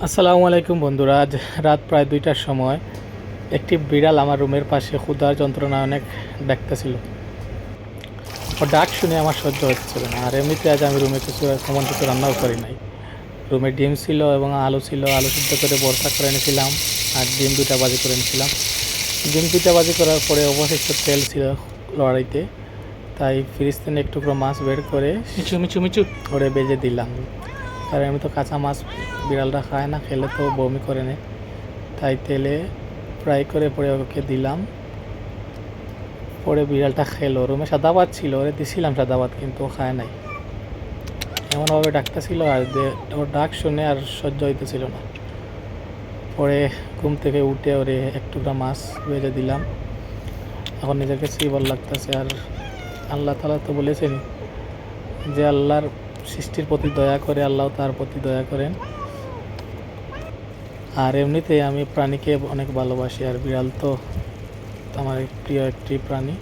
আসসালামু আলাইকুম বন্ধুরা। আজ রাত প্রায় 2টার সময় একটি বিড়াল আমার রুমের পাশে ক্ষুধার যন্ত্রণায় অনেক ডাকতেছিল। ও ডাক শুনে আমার সহ্য হচ্ছিল না। আর এমনিতে আজ আমি রুমে তেমন কিছু রান্নাও করি নাই। রুমে ডিম ছিল এবং আলু ছিল, আলু সিদ্ধ করে ভর্তা করে এনেছিলাম। আর ডিম 2টা ভাজি করে এনেছিলাম। ডিম 2টা ভাজি করার পরে অবশিষ্ট তেল ছিল লড়াইতে, তাই ফ্রিজ থেকে এক টুকরো মাছ বের করে মিচু মিচু মিচু করে ভেজে দিলাম। কারণ আমি তো কাঁচা মাছ বিড়ালটা খায় না, খেলে তো বমি করে নেয়। তাই তেলে ফ্রাই করে পরে ওকে দিলাম। পরে বিড়ালটা খেলো। রুমে সাদা ভাত ছিল, ওরে দিছিলাম সাদা ভাত, কিন্তু ও খায় নাই। এমনভাবে ডাকতেছিল আর ওর ডাক শুনে আর সহ্য হইতেছিল না। পরে ঘুম থেকে উঠে ওরে এক টুকরা মাছ ভেজে দিলাম। এখন নিজের কাছেই ভালো লাগতেছে। আর আল্লাহ তাআলা তো বলেছেন যে আল্লাহর সৃষ্টির প্রতি দয়া করে, আল্লাহ তার প্রতি দয়া করেন। আর এমনিতে আমি প্রাণীকে অনেক ভালোবাসি, আর বিড়াল তো আমার প্রিয় একটি প্রাণী।